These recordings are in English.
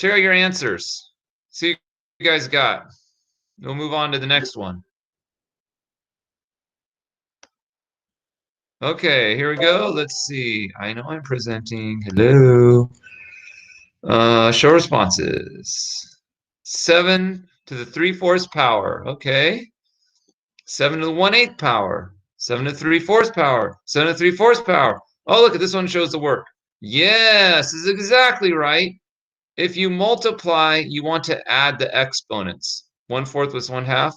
Share your answers. See what you guys got. We'll move on to the next one. Okay, here we go. Let's see. I know I'm presenting. Hello. Show responses. 7 to the 3/4 power. Okay. 7 to the 1/8 power. 7 to the 3/4 power. 7 to the 3/4 power. Oh, look at this one shows the work. Yes, this is exactly right. If you multiply, you want to add the exponents. 1/4 was 1/2.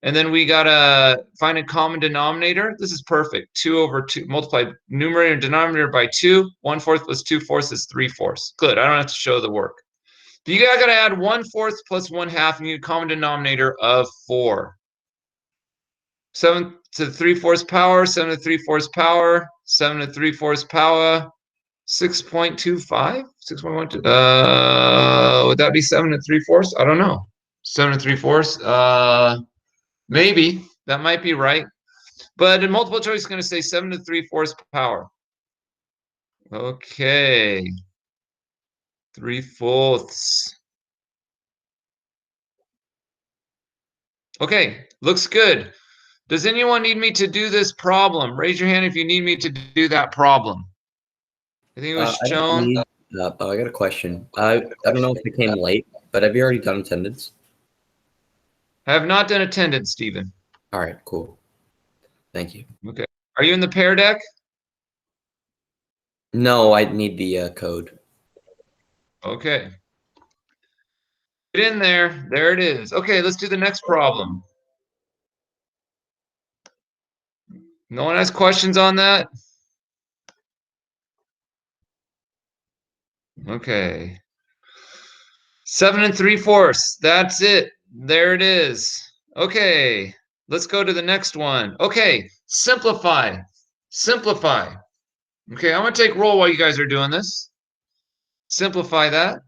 And then we got to find a common denominator. This is perfect. 2 over 2, multiply numerator and denominator by 2. 1/4 plus 2/4 is 3/4. Good, I don't have to show the work. But you got to add 1/4 plus 1/2, and you need a common denominator of 4. 7 to the 3/4 power, 7 to the 3/4 power, 7 to the 3/4 power, 6.25? 6.12? Would that be 7 to the 3/4? I don't know. 7 to the 3/4? Maybe. That might be right. But in multiple choice, it's going to say 7 to the 3/4 power. Okay. 3/4. Okay, looks good. Does anyone need me to do this problem? Raise your hand if you need me to do that problem. I think it was shown. I got a question. I don't know if it came late, but have you already done attendance? I have not done attendance, Stephen. All right, cool. Thank you. Okay. Are you in the pair deck? No, I need the code. Okay. Get in there. There it is. Okay, let's do the next problem. No one has questions on that? Okay. 7 3/4. That's it. There it is. Okay. Let's go to the next one. Okay. Simplify. Simplify. Okay, I'm going to take roll while you guys are doing this. Simplify that.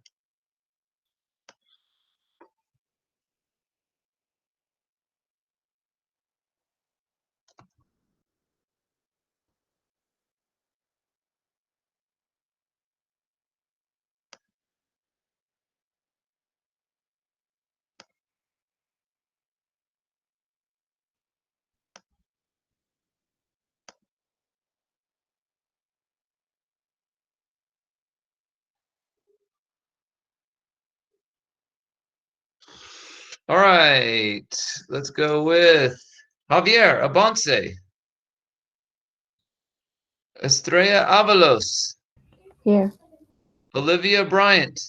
All right. Let's go with Javier Abonce. Estrella Avalos. Here. Olivia Bryant.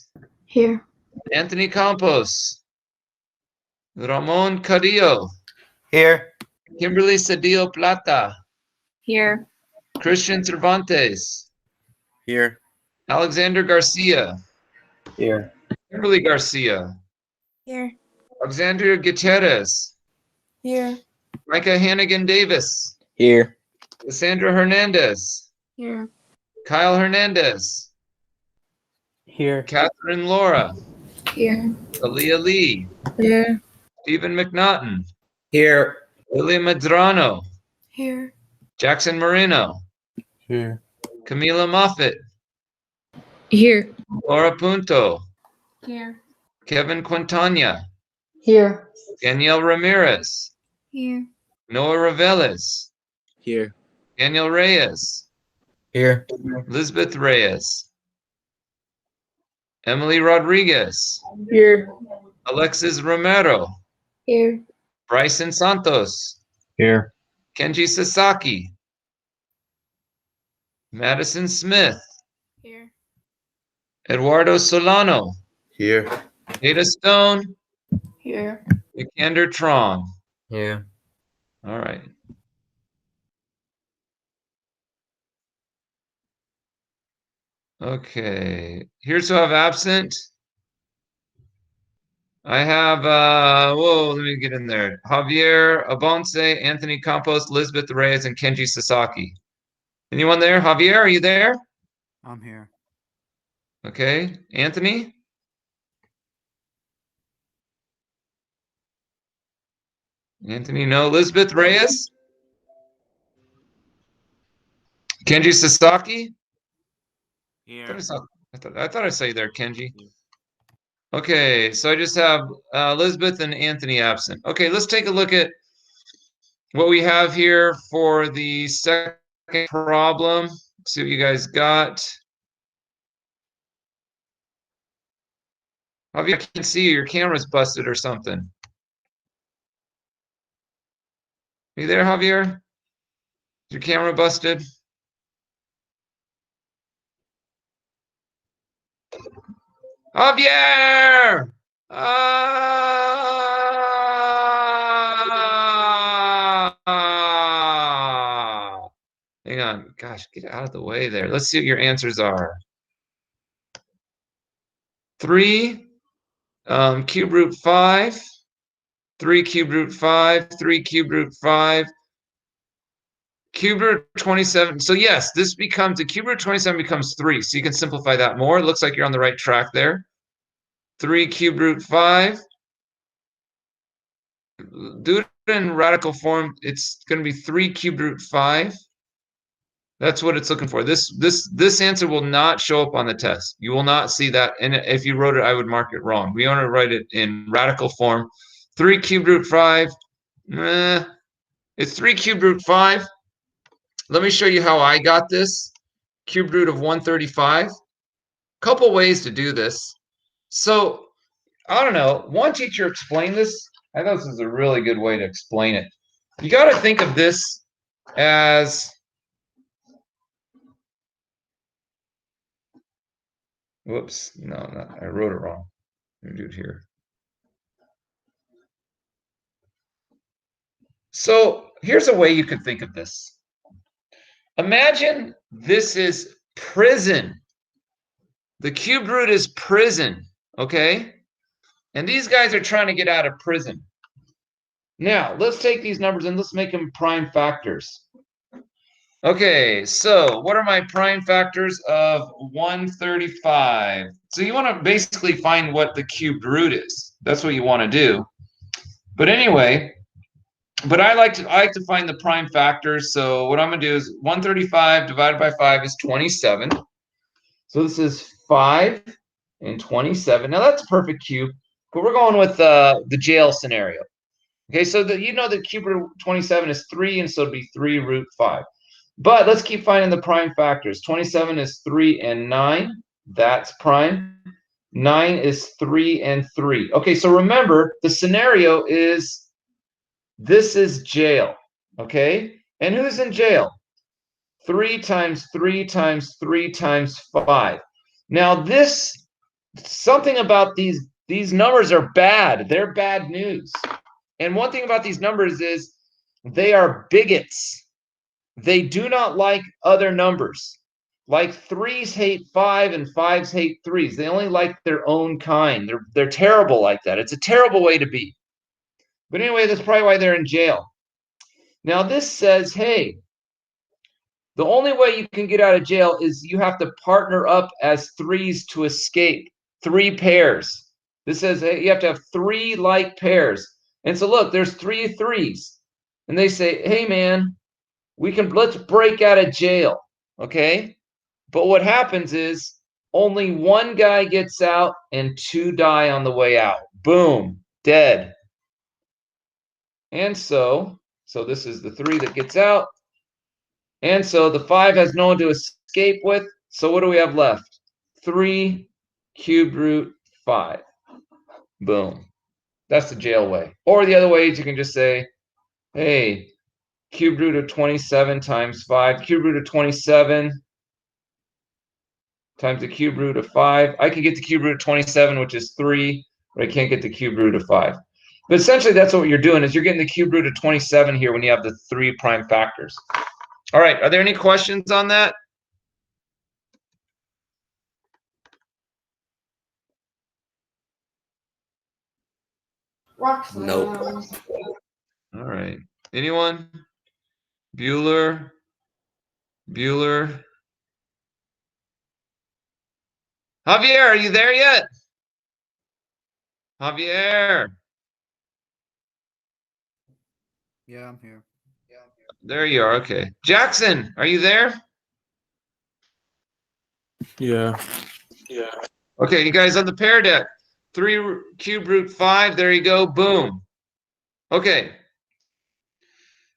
Here. Anthony Campos. Ramon Carrillo. Here. Kimberly Cedillo Plata. Here. Christian Cervantes. Here. Alexander Garcia. Here. Kimberly Garcia. Here. Alexandria Gutierrez. Here. Micah Hannigan Davis. Here. Cassandra Hernandez. Here. Kyle Hernandez. Here. Catherine Laura. Here. Aaliyah Lee. Here. Stephen McNaughton. Here. William Madrano. Here. Jackson Moreno. Here. Camila Moffett. Here. Laura Punto. Here. Kevin Quintana. Here. Danielle Ramirez. Here. Noah Raveles. Here. Daniel Reyes. Here. Elizabeth Reyes. Emily Rodriguez. Here. Alexis Romero. Here. Bryson Santos. Here. Kenji Sasaki. Madison Smith. Here. Eduardo Solano. Here. Ada Stone. Here. Vikander Trong. Here. All right. Okay. Here's who I have absent. I have, let me get in there. Javier Abonce, Anthony Campos, Elizabeth Reyes, and Kenji Sasaki. Anyone there? Javier, are you there? I'm here. Okay. Anthony? Anthony, no. Elizabeth Reyes? Kenji Sasaki? Here. I thought I saw you there, Kenji. Okay, so I just have Elizabeth and Anthony absent. Okay, let's take a look at what we have here for the second problem. See what you guys got. Javier, I can't see you. Your camera's busted or something. Are you there, Javier? Is your camera busted? Javier! Hang on. Gosh, get out of the way there. Let's see what your answers are. 3 cube root 5, 3 cube root 5, 3 cube root 5, cube root 27. So yes, this becomes, the cube root 27 becomes 3. So you can simplify that more. It looks like you're on the right track there. 3 cube root 5. Do it in radical form. It's going to be 3 cube root 5. That's what it's looking for. This answer will not show up on the test. You will not see that. And if you wrote it, I would mark it wrong. We want to write it in radical form. 3 cube root 5. It's 3 cube root 5. Let me show you how I got this. Cube root of 135. Couple ways to do this. So, I don't know. One teacher explained this. I thought this is a really good way to explain it. You got to think of this as, whoops, no, I wrote it wrong. Let me do it here. So here's a way you could think of this. Imagine this is prison. The cube root is prison, okay? And these guys are trying to get out of prison. Now, let's take these numbers and let's make them prime factors. Okay, so what are my prime factors of 135? So you want to basically find what the cubed root is. That's what you want to do. But anyway, I like to find the prime factors. So what I'm going to do is 135 divided by 5 is 27. So this is 5 and 27. Now that's a perfect cube, but we're going with the jail scenario. Okay, so the cube root 27 is 3, and so it'd be 3 root 5. But let's keep finding the prime factors. 27 is 3 and 9. That's prime. 9 is 3 and 3. Okay, so remember, the scenario is this is jail. Okay? And who's in jail? 3 times 3 times 3 times 5. Now, something about these numbers are bad. They're bad news. And one thing about these numbers is they are bigots. They do not like other numbers. Like 3s hate 5 and 5s hate 3s. They only like their own kind. They're terrible like that. It's a terrible way to be. But anyway, that's probably why they're in jail. Now this says, hey, the only way you can get out of jail is you have to partner up as 3s to escape. 3 pairs. This says, hey, you have to have 3 like pairs. And so look, there's 3 3s. And they say, hey man, let's break out of jail, okay? But what happens is only 1 guy gets out and 2 die on the way out. Boom, dead. And so this is the 3 that gets out. And so the 5 has no one to escape with. So what do we have left? 3 cube root 5. Boom. That's the jail way. Or the other way is you can just say, hey, cube root of 27 times 5. Cube root of 27 times the cube root of 5. I could get the cube root of 27, which is 3, but I can't get the cube root of 5. But essentially, that's what you're doing, is you're getting the cube root of 27 here when you have the 3 prime factors. All right, are there any questions on that? Nope. All right. Anyone? Bueller? Javier, are you there yet? Javier. Yeah, I'm here. There you are. Okay. Jackson, are you there? Yeah. Okay, you guys on the pair deck. 3 cube root 5. There you go. Boom. Okay.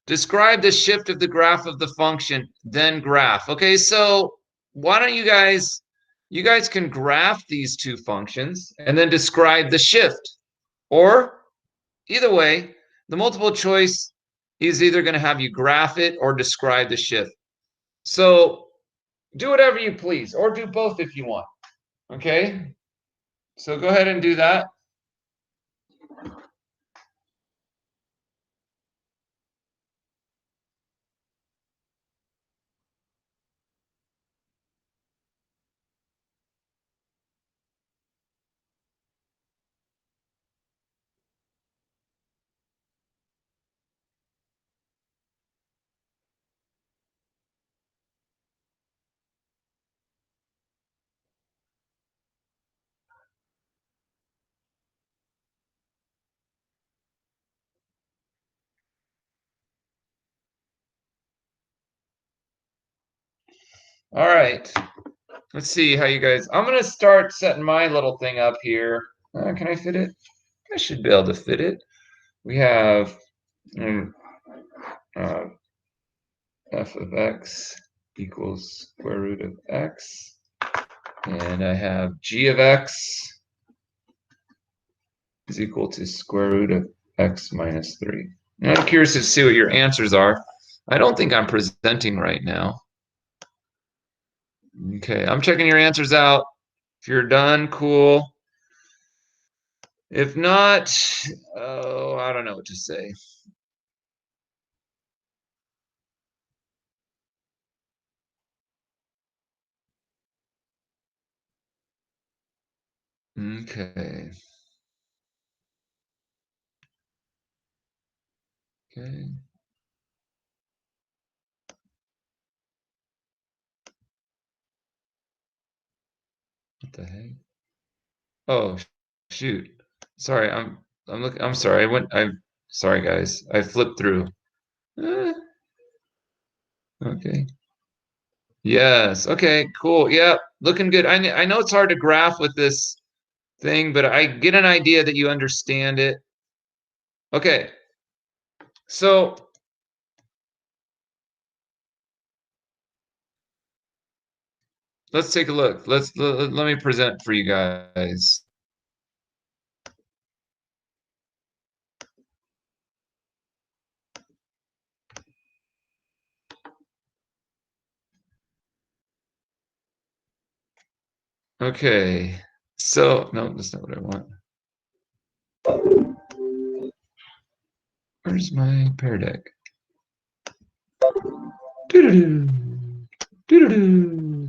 Describe the shift of the graph of the function, then graph. Okay, so why don't you guys can graph these two functions and then describe the shift. Or either way, the multiple choice is either going to have you graph it or describe the shift. So do whatever you please, or do both if you want. Okay, so go ahead and do that. All right. Let's see how you guys. I'm going to start setting my little thing up here. Can I fit it? I should be able to fit it. We have f of x equals square root of x. And I have g of x is equal to square root of x minus 3. And I'm curious to see what your answers are. I don't think I'm presenting right now. Okay, I'm checking your answers out. If you're done, cool. If not, oh, I don't know what to say. Okay. Okay. What the heck? Oh, shoot. Sorry, I'm looking. I'm sorry. Sorry, guys. I flipped through. Okay. Yes. Okay. Cool. Yeah. Looking good. I know it's hard to graph with this thing, but I get an idea that you understand it. Okay. So let's take a look. Let me present for you guys. Okay. So no, that's not what I want. Where's my pear deck? Doo-doo-doo. Doo-doo-doo.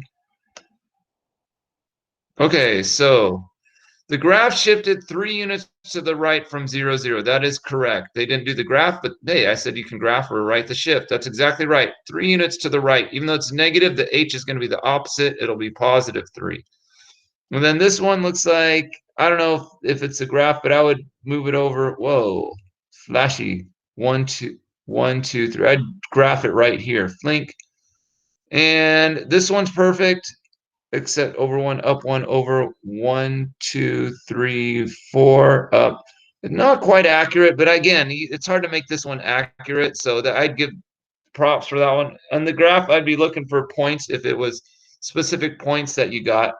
Okay, so the graph shifted 3 units to the right from 0, 0. That is correct. They didn't do the graph, but hey, I said you can graph or write the shift. That's exactly right. 3 units to the right. Even though it's negative, the h is going to be the opposite. It'll be positive 3. And then this one looks like, I don't know if it's a graph, but I would move it over. Whoa, flashy. 1, 2, 1, 2, 3. I'd graph it right here. Flink. And this one's perfect. Except over 1, up 1, over 1, 2, 3, 4, up. Not quite accurate, but again, it's hard to make this one accurate. So that I'd give props for that one. On the graph, I'd be looking for points if it was specific points that you got.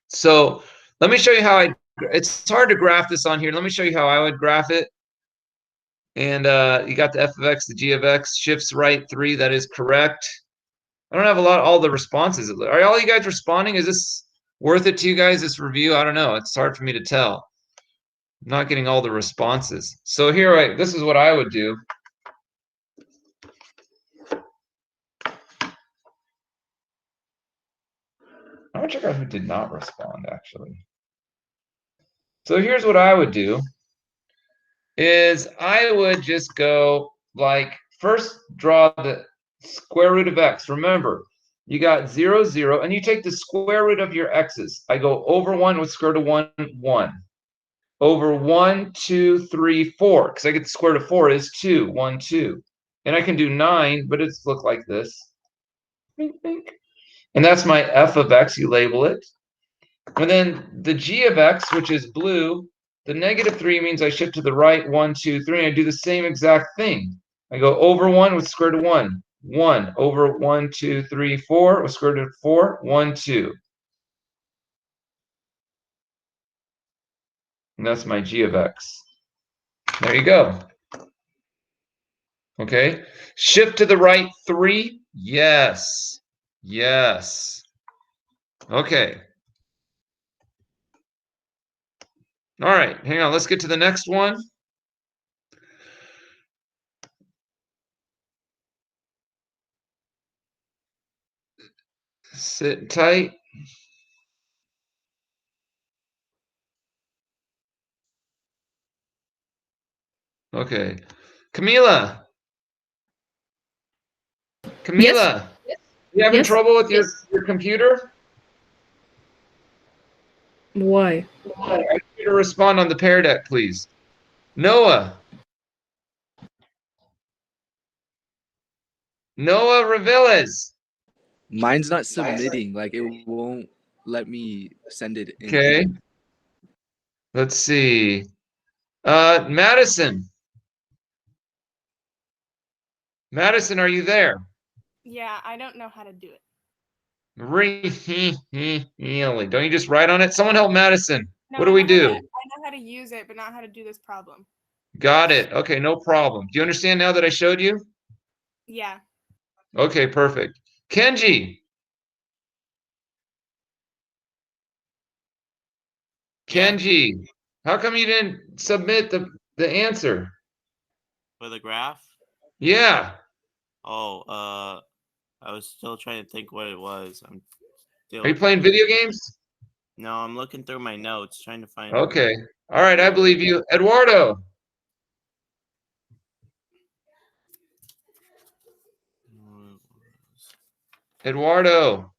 So let me show you how it's hard to graph this on here. Let me show you how I would graph it. And you got the f of x, the g of x, shifts right 3. That is correct. I don't have all the responses. Are all you guys responding? Is this worth it to you guys, this review? I don't know. It's hard for me to tell. I'm not getting all the responses. So here, this is what I would do. I'm going to check out who did not respond, actually. So here's what I would do. Is I would just go, like, first draw the square root of x. Remember, you got 0, 0, and you take the square root of your x's. I go over 1 with square root of 1, 1. Over 1, 2, 3, 4, because I get the square root of 4 is 2, 1, 2. And I can do 9, but it's look like this. And that's my f of x, you label it. And then the g of x, which is blue, the -3 means I shift to the right 1, 2, 3, and I do the same exact thing. I go over 1 with square root of 1. 1 over 1, 2, 3, 4 with square root of 4. 1, 2. And that's my g of x. There you go. Okay. Shift to the right 3. Yes. Yes. Okay. All right. Hang on. Let's get to the next one. Sit tight. Okay. Camila. Camila. You having Yes. trouble with your computer? Why? I need you to respond on the Pear Deck, please. Noah. Noah Revillas. Mine's not submitting. Like it won't let me send it in. Okay. Let's see. Madison. Madison, are you there? Yeah, I don't know how to do it. Really? Don't you just write on it? Someone help Madison. No, What do we do? I know how to use it, but not how to do this problem. Got it. Okay, no problem. Do you understand now that I showed you? Yeah. Okay, perfect. Kenji. Yeah. Kenji, how come you didn't submit the answer? For the graph? Yeah. Oh, I was still trying to think what it was. I'm still. Are you playing video games? No, I'm looking through my notes, trying to find. Okay. All right, I believe you. Eduardo. Eduardo.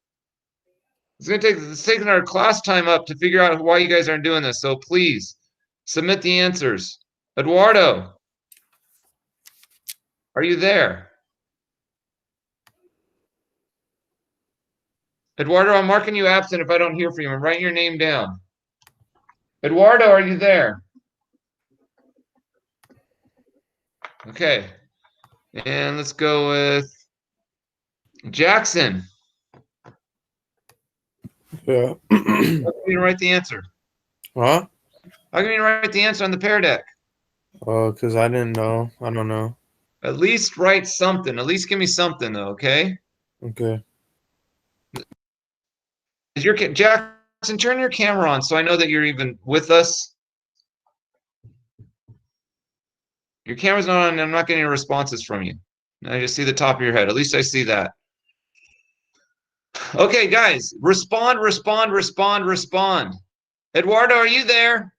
It's taking our class time up to figure out why you guys aren't doing this. So please submit the answers. Eduardo. Are you there? Eduardo, I'm marking you absent if I don't hear from you. I'm writing your name down. Eduardo, are you there? Okay. And let's go with Jackson. Yeah. How come you didn't write the answer? Huh? How come you didn't write the answer on the Pear Deck? Oh, because I didn't know. I don't know. At least write something. At least give me something, though, okay? Okay. Jackson, turn your camera on so I know that you're even with us. Your camera's not on, and I'm not getting any responses from you. I just see the top of your head. At least I see that. Okay, guys, respond, respond, respond, respond. Eduardo, are you there?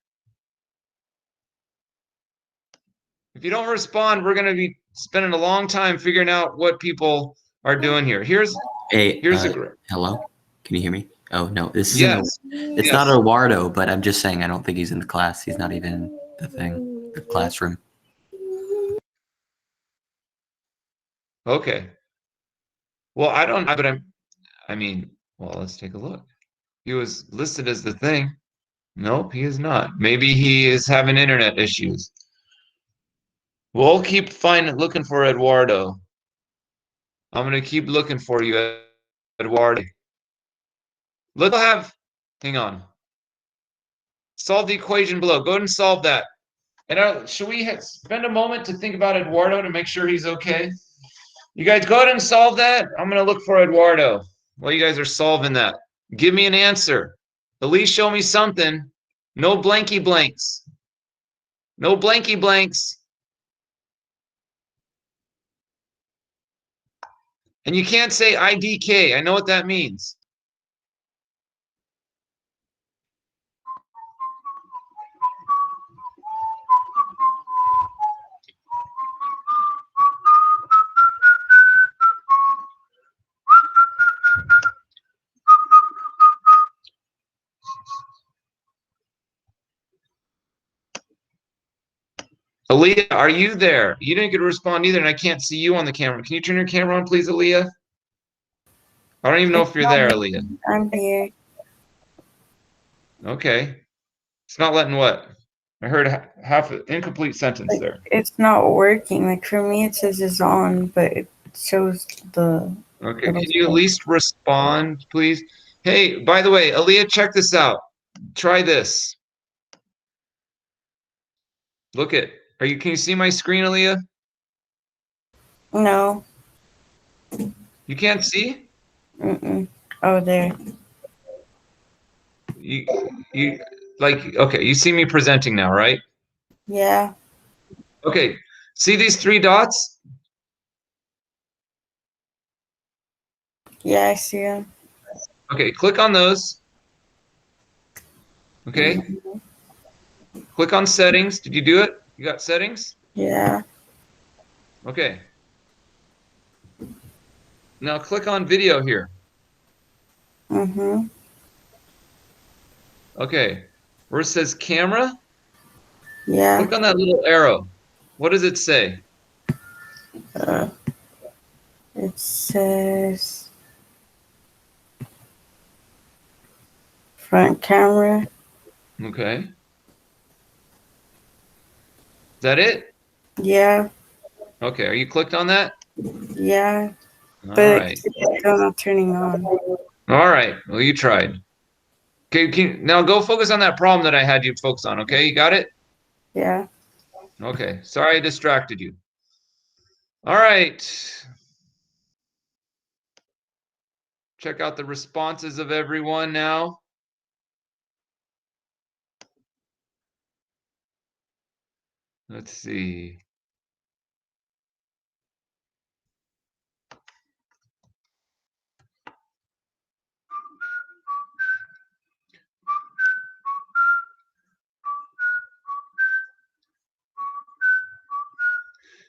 If you don't respond, we're going to be spending a long time figuring out what people are doing here. Here's Hello? Can you hear me? Oh, no. This isn't yes. It's not Eduardo, but I'm just saying I don't think he's in the class. He's not even in the classroom. Okay. Well, I don't know, but I mean, well, let's take a look. He was listed as the thing. Nope, he is not. Maybe he is having internet issues. We'll keep looking for Eduardo. I'm gonna keep looking for you, Eduardo. Hang on. Solve the equation below. Go ahead and solve that. And should we spend a moment to think about Eduardo to make sure he's okay? You guys go ahead and solve that. I'm gonna look for Eduardo while you guys are solving that. Give me an answer. At least show me something. No blanky blanks. No blanky blanks. And you can't say IDK. I know what that means. Aaliyah, are you there? You didn't get to respond either, and I can't see you on the camera. Can you turn your camera on, please, Aaliyah? I don't even know if you're there, Aaliyah. I'm here. Okay. It's not letting what? I heard half an incomplete sentence Like, there. it's not working. Like for me, it says it's on, but it shows the. Okay. little Can you at stuff. least respond, please? Hey, by the way, Aaliyah, check this out. Try this. Look at. Can you see my screen, Aaliyah? No. You can't see? Mm-mm. Oh, there. You like okay, you see me presenting now, right? Yeah. Okay. See these 3 dots? Yeah, I see him. Okay, click on those. Okay. Click on settings. Did you do it? You got settings? Yeah. Okay. Now click on video here. Mm-hmm. Okay. Where it says camera, Yeah. click on that little arrow. What does it say? It says front camera. Okay. Is that it? Yeah. Okay. Are you clicked on that? Yeah. All But right. it's still not turning on. All right. Well, you tried. Okay. Now go focus on that problem that I had you focus on. Okay. You got it? Yeah. Okay. Sorry I distracted you. All right. Check out the responses of everyone now. Let's see.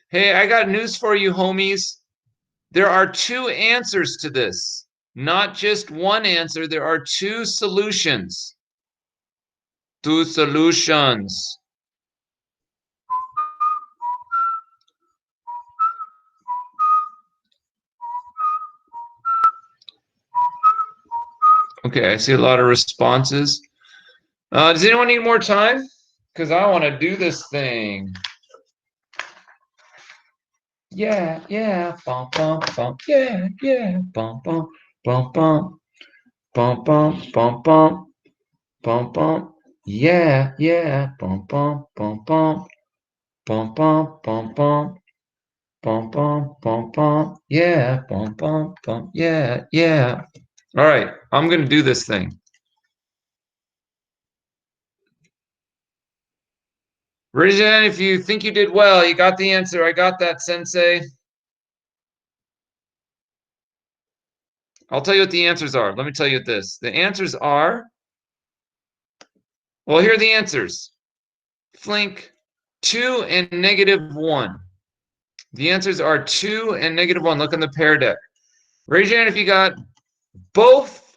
Hey, I got news for you, homies. There are 2 answers to this. Not just one answer, there are 2 solutions. 2 solutions. Okay, I see a lot of responses. Does anyone need more time? Because I want to do this thing. Yeah, yeah, bum, bum, bum, yeah, yeah, bum, bum, bum, bum, bum, bum, bum, bum, bum, bum, yeah, yeah, bum, bum, bum, bum, bum, bum, bum, bum, bum, bum, bum, bum, yeah, bum, bum, bum, yeah, yeah. All right, I'm gonna do this thing. Raise your hand if you think you did well. You got the answer. I got that, Sensei. I'll tell you what the answers are. Let me tell you this. The answers are, well, here are the answers. Flink, 2 and -1. The answers are 2 and -1. Look on the pair deck. Raise your hand if you got both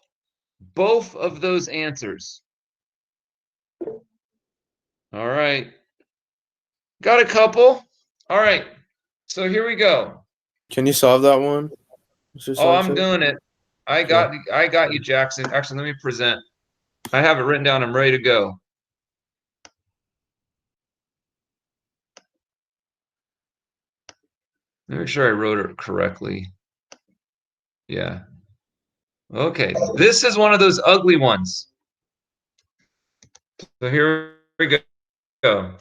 of those answers. All right. Got a couple. All right. So here we go. Can you solve that one? Oh, I'm doing it. I got you, Jackson. Actually, let me present. I have it written down. I'm ready to go. Make sure I wrote it correctly. Yeah. Okay. This is one of those ugly ones. So here we go.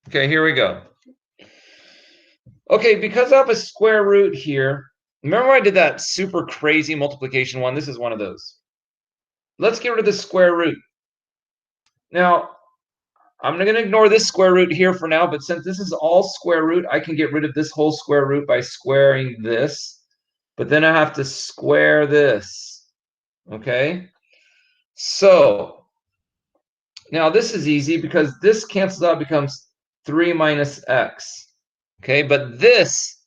Okay, here we go. Okay, because I have a square root here, remember I did that super crazy multiplication one? This is one of those. Let's get rid of the square root. Now, I'm going to ignore this square root here for now, but since this is all square root, I can get rid of this whole square root by squaring this. But then I have to square this. Okay? So, now this is easy because this cancels out, becomes 3 minus x. Okay, but this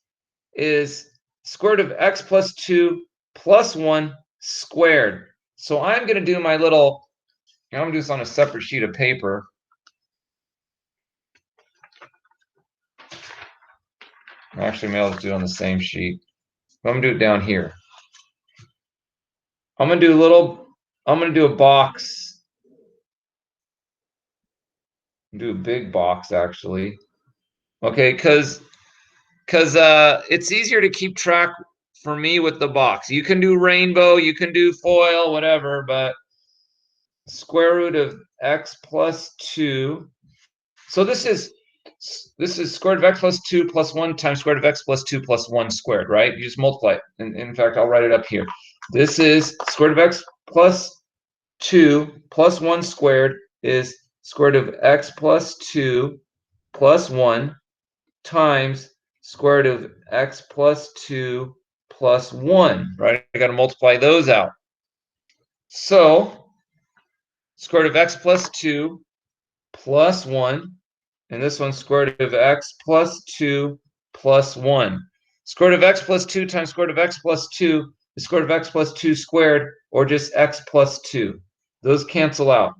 is square root of x plus 2 plus 1 squared. So I'm going to do my little, I'm going to do this on a separate sheet of paper. Actually, maybe I'll do it on the same sheet. I'm going to do it down here. I'm going to do a little I'm going to do a box. Do a big box, actually. Okay, because it's easier to keep track for me with the box. You can do rainbow, you can do foil, whatever, but square root of x plus 2. So this is square root of x plus 2 plus 1 times square root of x plus 2 plus 1 squared, right? You just multiply it. And in fact, I'll write it up here. This is square root of x plus 2 plus 1 squared is square root of x plus 2 plus 1 times square root of x plus 2 plus 1, right? I got to multiply those out. So square root of x plus 2 plus 1, and this one's square root of x plus 2 plus 1. Square root of x plus 2 times square root of x plus 2 is square root of x plus 2 squared, or just x plus 2. Those cancel out.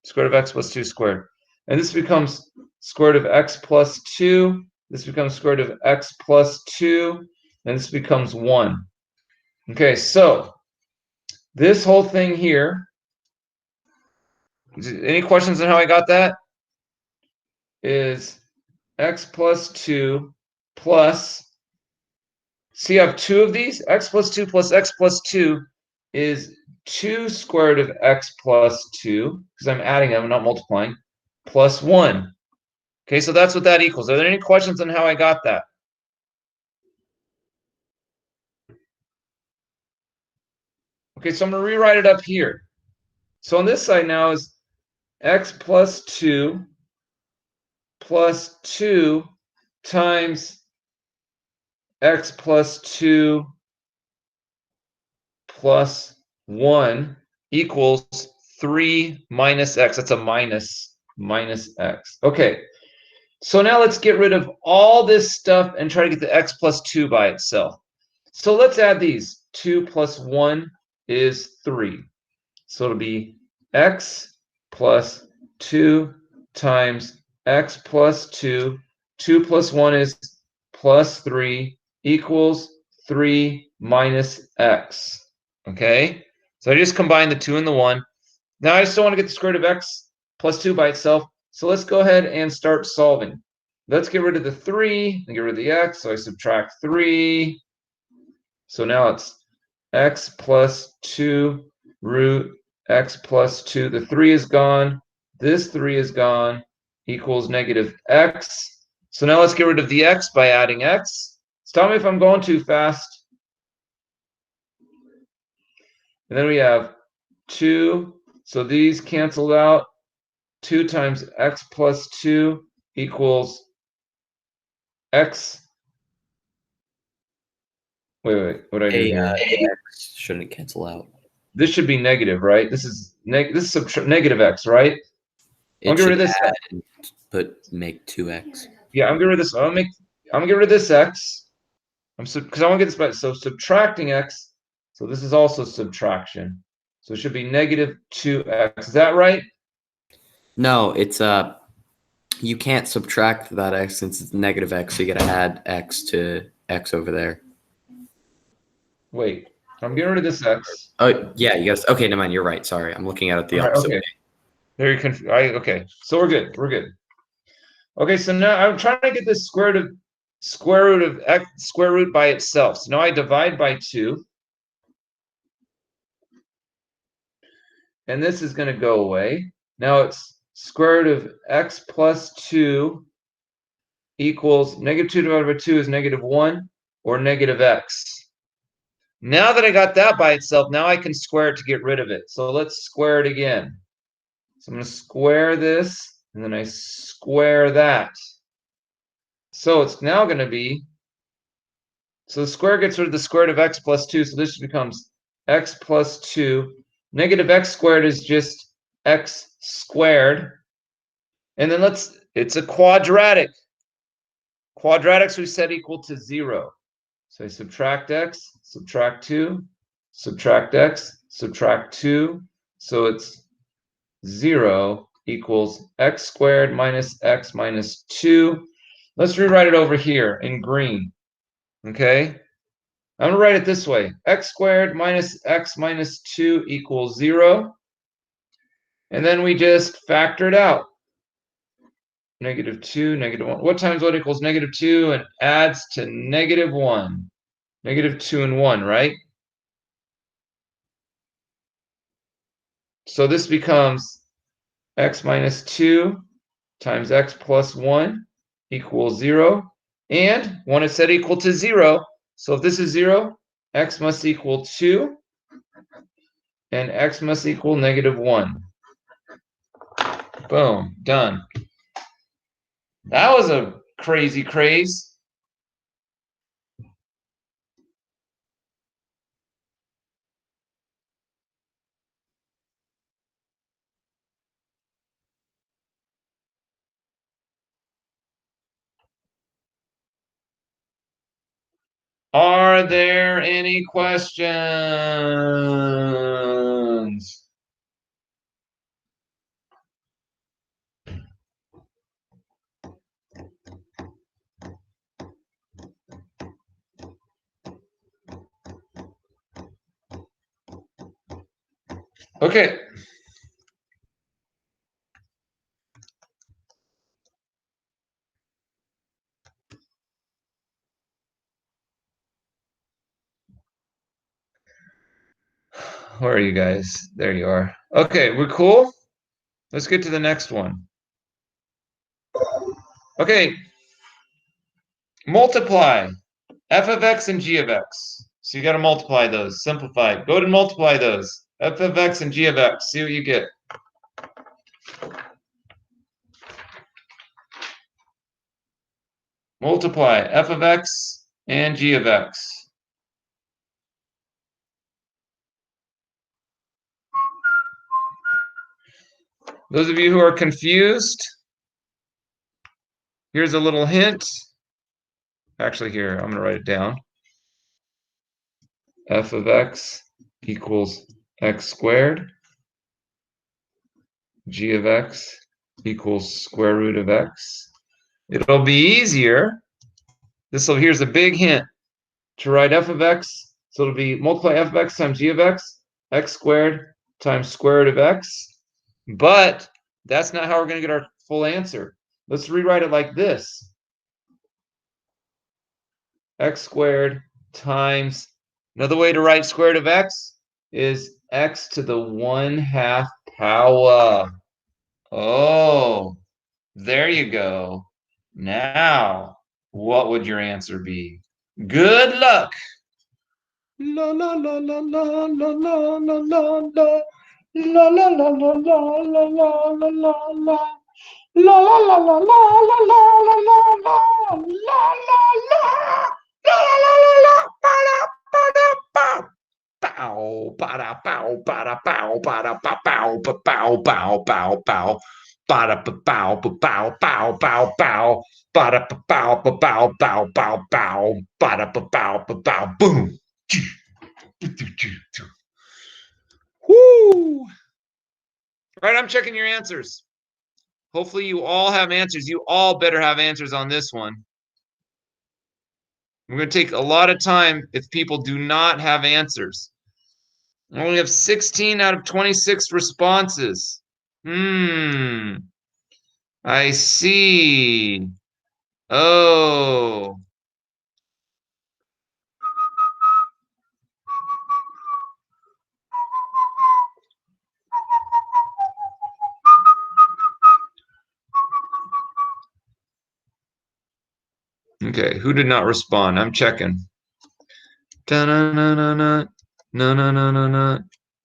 Square root of x plus 2 squared. And this becomes square root of x plus 2. This becomes square root of x plus 2. And this becomes 1. Okay, so this whole thing here, any questions on how I got that? Is x plus 2 plus, see, I have two of these. X plus 2 plus x plus 2 is 2 square root of x plus 2, because I'm adding them, I'm not multiplying, plus 1. Okay, so that's what that equals. Are there any questions on how I got that? Okay, so I'm going to rewrite it up here. So on this side now is x plus 2 plus 2 times x plus 2 plus 1 equals 3 minus x. That's a minus x. Okay, so now let's get rid of all this stuff and try to get the x plus 2 by itself. So let's add these. 2 plus 1 is 3. So it'll be x plus 2 times x plus 2. 2 plus 1 is plus 3 equals 3 minus x. Okay? So I just combined the 2 and the 1. Now I still want to get the square root of x plus 2 by itself. So let's go ahead and start solving. Let's get rid of the 3 and get rid of the x. So I subtract 3. So now it's x plus 2 root x plus 2. The 3 is gone. This 3 is gone. Equals negative x. So now let's get rid of the x by adding x. So tell me if I'm going too fast. And then we have 2. So these canceled out. 2 times x plus 2 equals x. Wait. What did I do here? X shouldn't cancel out. This should be negative, right? This is negative x, right? It get rid should of this add and make 2x. Yeah, I'm getting rid of this. I'm gonna get rid of this x. Because I want to get this back. So subtracting x. So this is also subtraction. So it should be negative 2x. Is that right? No, it's you can't subtract that x since it's negative x, so you gotta add x to x over there. Wait, I'm getting rid of this x. Oh yeah, you guys. Okay, never mind. You're right. Sorry, I'm looking at it the All right, opposite okay. way. Very confused. Okay, so we're good. We're good. Okay, so now I'm trying to get this square root of x square root by itself. So now I divide by 2. And this is going to go away. Now it's square root of x plus 2 equals negative 2 divided by 2 is negative 1, or negative x. Now that I got that by itself, now I can square it to get rid of it. So let's square it again. So I'm going to square this, and then I square that. So it's now going to be, so the square gets rid of the square root of x plus 2, so this becomes x plus 2. Negative x squared is just x squared. And then it's a quadratic. Quadratics we set equal to 0. So I subtract x, subtract 2, subtract x, subtract 2. So it's 0 equals x squared minus x minus 2. Let's rewrite it over here in green. Okay? I'm going to write it this way. X squared minus x minus 2 equals 0. And then we just factor it out. Negative 2, negative 1. What times what equals negative 2 and adds to negative 1? Negative 2 and 1, right? So this becomes x minus 2 times x plus 1 equals 0. And 1 is set equal to 0. So if this is 0, x must equal 2. And x must equal negative 1. Boom, done. That was a crazy craze. Are there any questions? Okay. Where are you guys? There you are. Okay, we're cool. Let's get to the next one. Okay. Multiply f of x and g of x. So you got to multiply those. Simplify. Go to multiply those. F of x and g of x. See what you get. Multiply f of x and g of x. Those of you who are confused, here's a little hint. Actually, here, I'm going to write it down. F of x equals x squared. G of x equals square root of x. It'll be easier. Here's a big hint to write f of x. So it'll be multiply f of x times g of x squared times square root of x. But that's not how we're going to get our full answer. Let's rewrite it like this. X squared times, another way to write square root of x is x to the 1/2 power. Oh, there you go. Now, what would your answer be? Good luck. La la la la la la la la la la. La la la la la la la la la. La la la la la la la la la la. La la la. La la la la la. Ba-da, ba-da, bow. Bow, ba-da, bow, ba-da, bow, ba-da, ba, bow, ba, bow, bow, bow, bow. Ba-da, ba, bow, ba, bow, bow, bow, bow. Ba-da, ba, bow, ba, bow, bow, bow, bow. Ba-da, ba, bow, ba, bow, boom. Woo! All right, I'm checking your answers. Hopefully you all have answers. You all better have answers on this one. We're going to take a lot of time if people do not have answers. I only have 16 out of 26 responses. I see. Oh. Okay, who did not respond? I'm checking. Da-na-na-na-na. Na-na-na-na-na.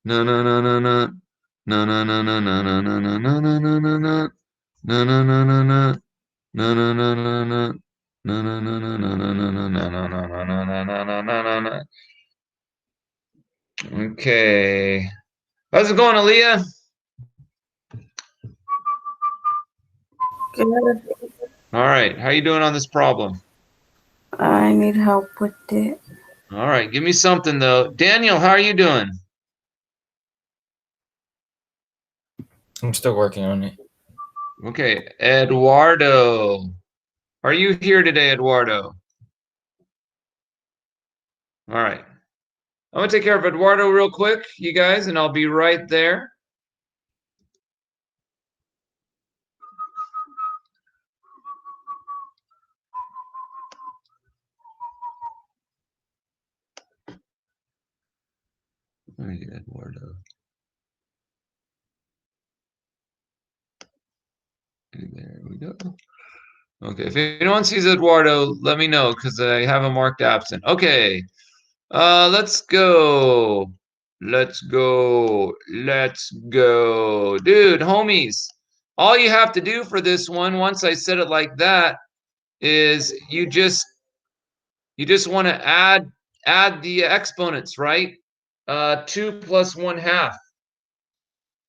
Na-na-na-na-na. Na-na-na-na-na-na-na-na-na-na-na-na. Na-na-na-na-na. Na-na-na-na-na. Na-na-na-na-na-na-na-na-na-na-na-na-na-na-na. Okay. How's it going, Aaliyah? Good. All right. How you doing on this problem? I need help with it. All right. Give me something, though. Daniel, how are you doing? I'm still working on it. Okay. Eduardo. Are you here today, Eduardo? All right. I'm going to take care of Eduardo real quick, you guys, and I'll be right there. Let me get Eduardo. There we go. Okay, if anyone sees Eduardo, let me know because I have him marked absent. Okay, let's go. Let's go. Let's go. Dude, homies, all you have to do for this one, once I set it like that, is you just want to add the exponents, right? 2 plus 1/2,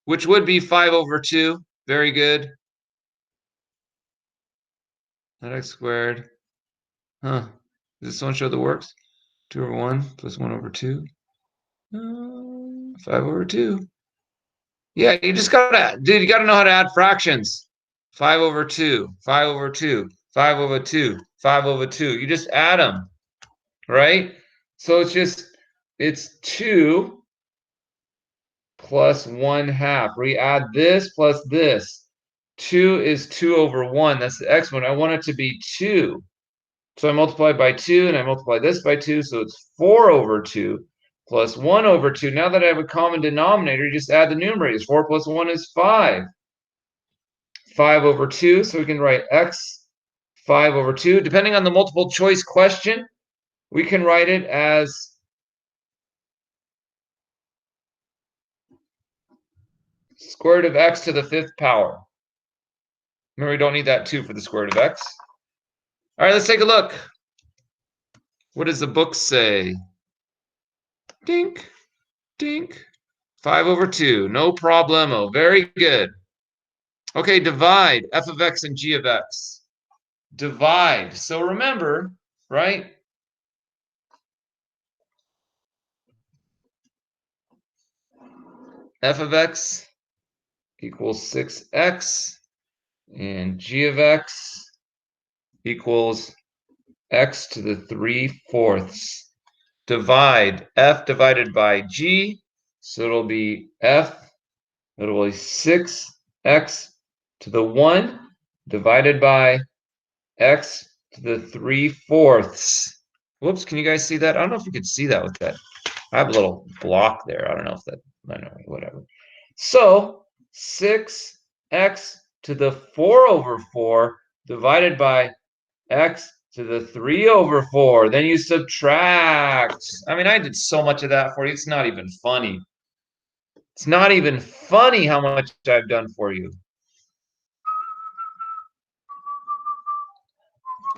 which would be 5/2. Very good. That x squared. Huh. Does this one show the works? 2/1 plus 1/2. 5/2. Yeah, you just gotta, dude, you gotta know how to add fractions. 5/2, 5/2, 5/2, 5/2. You just add them, right? So it's 2 plus 1/2. We add this plus this. 2 is 2/1. That's the exponent. I want it to be 2. So I multiply by 2, and I multiply this by 2, so it's 4/2 plus 1/2. Now that I have a common denominator, you just add the numerators. 4 plus 1 is 5. 5/2, so we can write x 5/2. Depending on the multiple choice question, we can write it as square root of x to the 5th power. Remember, we don't need that 2 for the square root of x. All right, let's take a look. What does the book say? Dink, dink. 5/2. No problemo. Very good. Okay, divide f of x and g of x. Divide. So remember, right? F of x equals 6x, and g of x equals x to the 3/4. Divide f divided by g, so it'll be f, it'll be 6x to the 1 divided by x to the 3/4. Whoops, can you guys see that? I don't know if you could see that with that. I have a little block there. I don't know if that, I don't know, whatever. So 6x to the 4/4 divided by x to the 3/4. Then you subtract. I mean, I did so much of that for you. It's not even funny. It's not even funny how much I've done for you.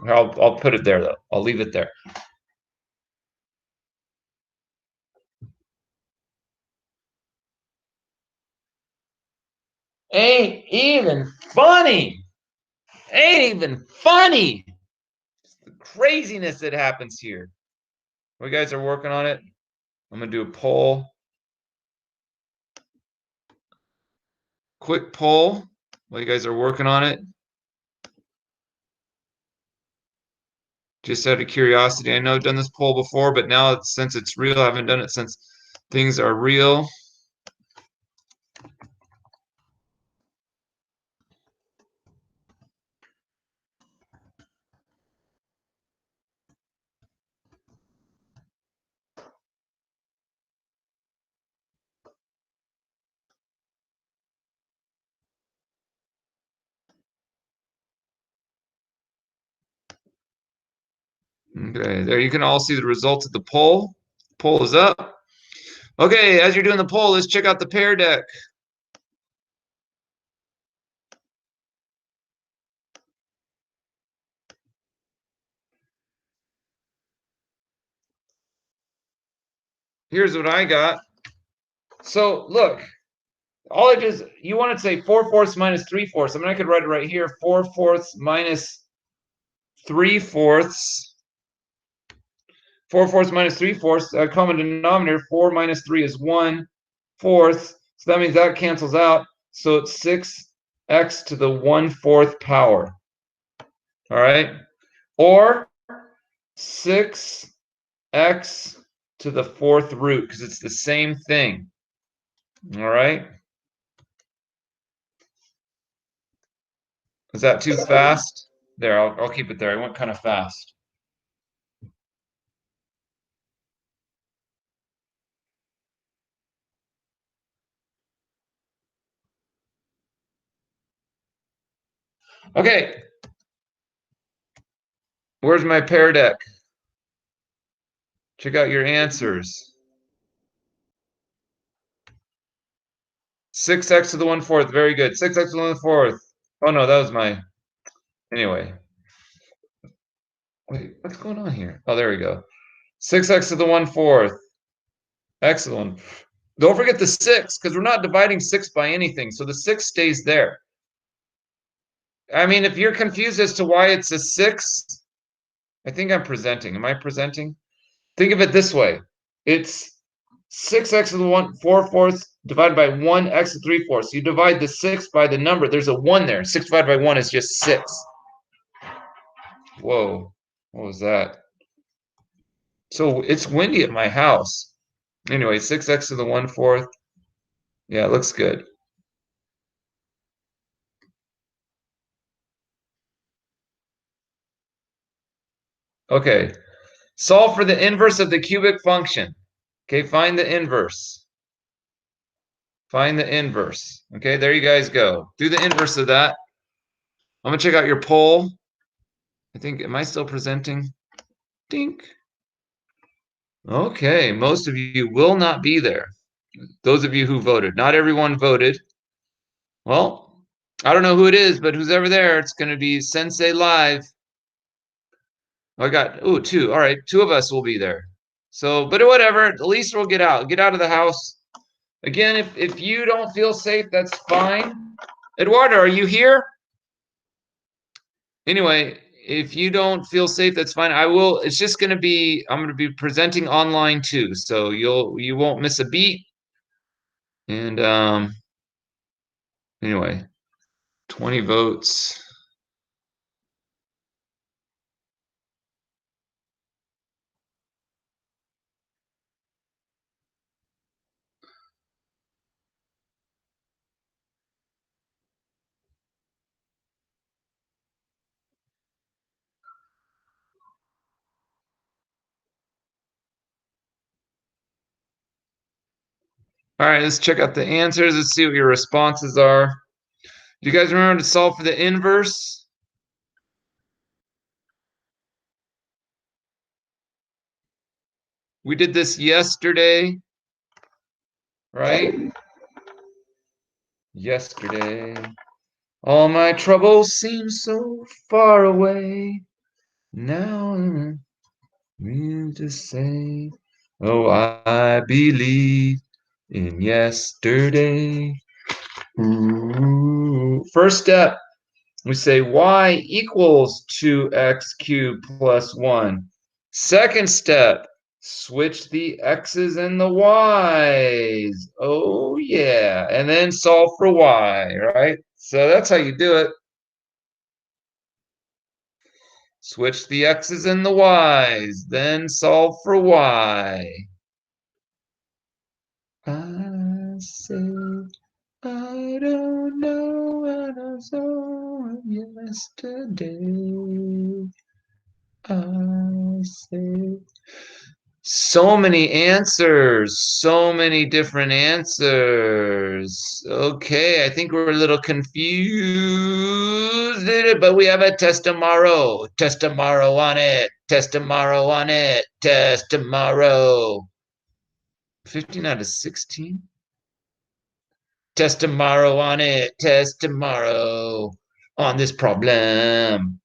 I'll put it there, though. I'll leave it there. Ain't even funny. Ain't even funny. The craziness that happens here. We guys are working on it. I'm going to do a poll. Quick poll while you guys are working on it. Just out of curiosity, I know I've done this poll before, but now since it's real, I haven't done it since things are real. Okay, there you can all see the results of the poll. Poll is up. Okay, as you're doing the poll, let's check out the pair deck. Here's what I got. So look, all it is, you want to say 4/4 minus 3/4. I mean, I could write it right here. 4/4 minus 3/4. 4/4 minus 3/4. Common denominator. 4 minus 3 is 1/4. So that means that cancels out. So it's 6x to the 1/4 power. All right. Or 6x to the 4th root because it's the same thing. All right. Is that too fast? There, I'll keep it there. I went kind of fast. Okay. Where's my pair deck? Check out your answers. 6x to the 1/4. Very good. 6x to the 1/4. Oh no, that was my. Anyway. Wait, what's going on here? Oh, there we go. 6x to the 1/4. Excellent. Don't forget the 6, because we're not dividing 6 by anything, so the 6 stays there. I mean, if you're confused as to why it's a 6, I think I'm presenting. Am I presenting? Think of it this way. It's 6x to the 4/4 divided by 1x to 3/4. You divide the 6 by the number. There's a 1 there. 6 divided by 1 is just 6. Whoa. What was that? So it's windy at my house. Anyway, 6x to the 1/4. Yeah, it looks good. Okay. Solve for the inverse of the cubic function. Okay, find the inverse. Find the inverse. Okay, there you guys go. Do the inverse of that. I'm going to check out your poll. I think, am I still presenting? Dink. Okay, most of you will not be there. Those of you who voted. Not everyone voted. Well, I don't know who it is, but who's ever there, it's going to be Sensei Live. I got, 2. All right, 2 of us will be there. So, but whatever, at least we'll get out of the house. Again, if you don't feel safe, that's fine. Eduardo, are you here? Anyway, if you don't feel safe, that's fine. I will, it's just going to be, I'm going to be presenting online too. So you won't miss a beat. And anyway, 20 votes. All right, let's check out the answers. Let's see what your responses are. Do you guys remember to solve for the inverse? We did this yesterday, right? Yesterday. All my troubles seem so far away. Now I'm mean to say, oh, I believe in yesterday. Ooh. First step, we say y equals 2x cubed plus 1. Second step, switch the x's and the y's. Oh, yeah. And then solve for y, right? So that's how you do it. Switch the x's and the y's, then solve for y. I say I don't know what I saw yesterday. I say so many answers, so many different answers. Okay, I think we're a little confused, but we have a test tomorrow. Test tomorrow on it. Test tomorrow on it. Test tomorrow. 15 out of 16? Test tomorrow on it. Test tomorrow on this problem.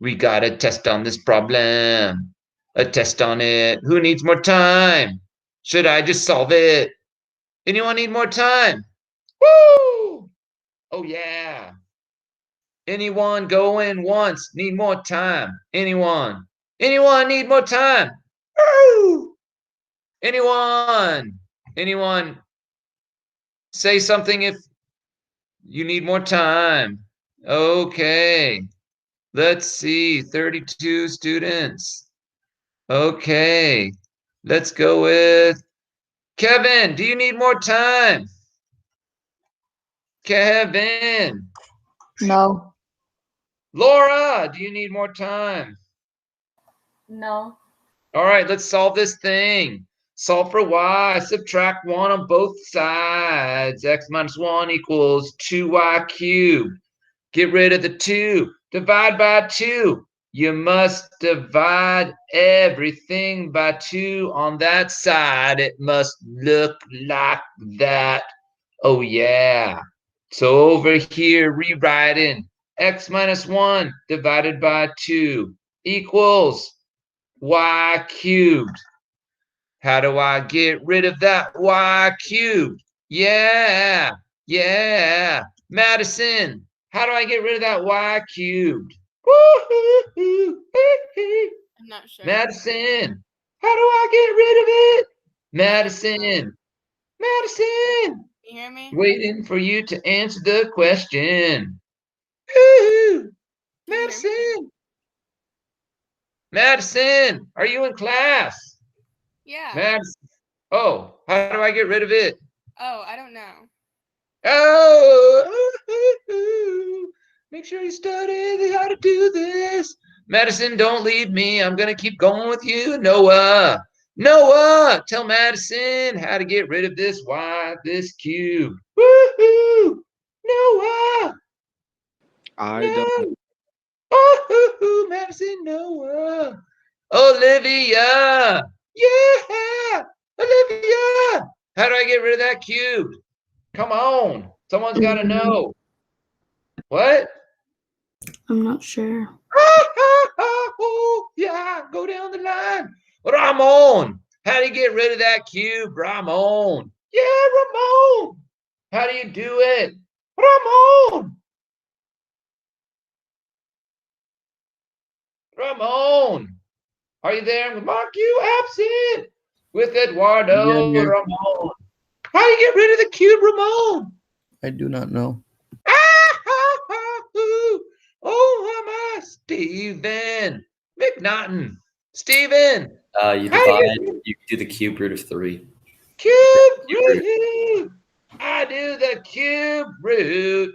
We got a test on this problem. A test on it. Who needs more time? Should I just solve it? Anyone need more time? Woo! Oh, yeah. Anyone go in once? Need more time? Anyone? Anyone need more time? Woo! Anyone? Anyone? Say something if you need more time. Okay. Let's see. 32 students. Okay. Let's go with Kevin. Do you need more time? Kevin. No. Laura, do you need more time? No. All right, let's solve this thing. Solve for y. Subtract 1 on both sides. X minus 1 equals 2y cubed. Get rid of the 2. Divide by 2. You must divide everything by 2 on that side. It must look like that. Oh, yeah. So over here, rewriting x minus 1 divided by 2 equals y cubed. How do I get rid of that y cubed? Yeah, yeah. Madison, how do I get rid of that y cubed? I'm not sure. Madison, how do I get rid of it? Madison, Madison, Can you hear me? waiting for you to answer the question. Woo-hoo. Can you hear me? Madison, Madison, are you in class? Yeah. Madison. Oh, how do I get rid of it? Oh, I don't know. Oh, make sure you study how to do this. Madison, don't leave me. I'm going to keep going with you. Noah, Noah, tell Madison how to get rid of this y, this cube. Woohoo! Noah, I don't. no. Oh, Madison, Noah. Olivia, yeah, Olivia. How do I get rid of that cube? Come on. Someone's got to know. What? I'm not sure. Yeah, go down the line. Ramon, how do you get rid of that cube, Ramon? Yeah, Ramon. How do you do it? Ramon. Ramon. Are you there? Mark you absent. With Eduardo Yeah, I'm here. Ramon. How do you get rid of the cube, Ramon? I do not know. Oh, am I Steven McNaughton? Steven, You how do you divide. You do the cube root of 3. cube root? I do the cube root.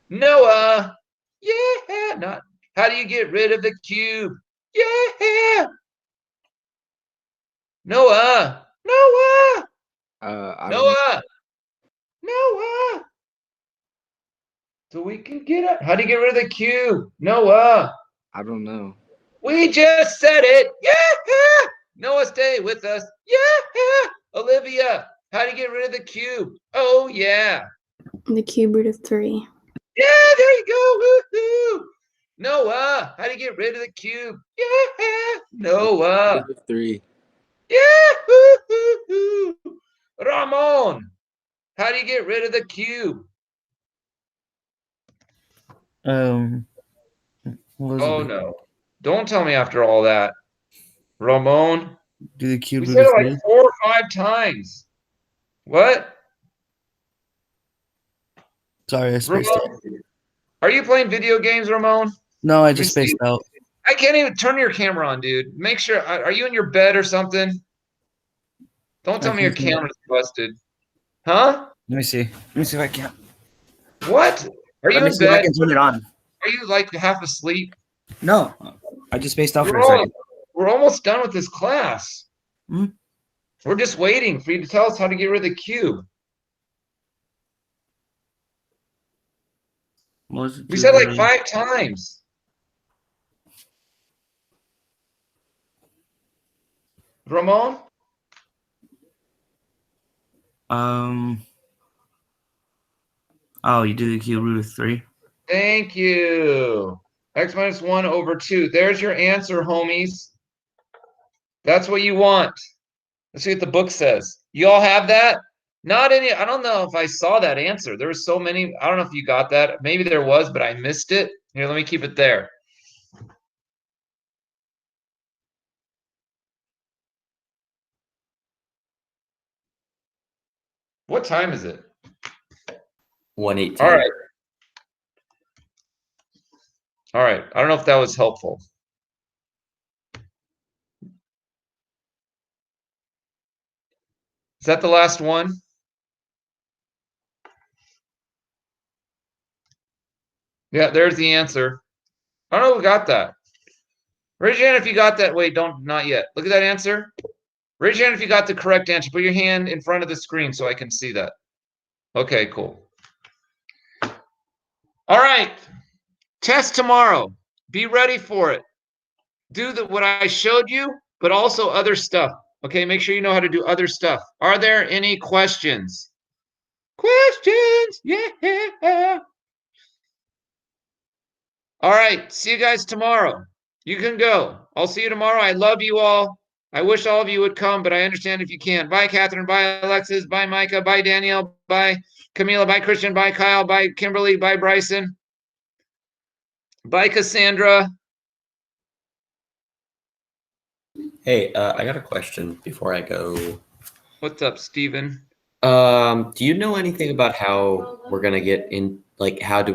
Noah, yeah, not. How do you get rid of the cube? Yeah, Noah, Noah, I don't. Noah, Noah. So we can get it. How do you get rid of the cube? Noah. I don't know. We just said it. Yeah. Noah, stay with us. Yeah. Olivia, how do you get rid of the cube? Oh, yeah. The cube root of 3. Yeah, there you go. Woohoo. Noah, how do you get rid of the cube? Yeah. Noah. Root of 3. Yeah. Woo-hoo-hoo. Ramon, how do you get rid of the cube? Oh, no. Don't tell me after all that. Ramon, Do the cube we root said of it 3? like 4 or 5 times. What? Sorry, I spaced out. Ramon, are you playing video games, Ramon? No, I Let me just see. spaced out. I can't even turn your camera on, dude. Make sure. Are you in your bed or something? Don't tell I me your can see. camera's busted. Huh? Let me see. Let me see if I can. What? Are you Let me in see if I bed? can turn it on. Are you like half asleep? No, I just spaced out for We're, a second. we're almost done with this class. Hmm? We're just waiting for you to tell us how to get rid of the cube. What was it We said like do? 5 times. Ramon? Oh, you do the cube root of 3? Thank you. X minus 1 over 2. There's your answer, homies. That's what you want. Let's see what the book says. You all have that? Not any. I don't know if I saw that answer. There were so many. I don't know if you got that. Maybe there was, but I missed it. Here, let me keep it there. What time is it? 1:18. All right. All right. I don't know if that was helpful. Is that the last one? Yeah, there's the answer. I don't know who got that. Raise your hand if you got that. Wait, not yet. Look at that answer. Raise your hand if you got the correct answer. Put your hand in front of the screen so I can see that. Okay, cool. All right. Test tomorrow. Be ready for it. Do what I showed you, but also other stuff. Okay, make sure you know how to do other stuff. Are there any questions? Questions? Yeah. All right. See you guys tomorrow. You can go. I'll see you tomorrow. I love you all. I wish all of you would come, but I understand if you can't. Bye, Catherine. Bye, Alexis. Bye, Micah. Bye, Danielle. Bye, Camila. Bye, Christian. Bye, Kyle. Bye, Kimberly. Bye, Bryson. Bye, Cassandra. Hey, I got a question before I go. What's up, Steven? Do you know anything about how we're gonna get in? Like, how do we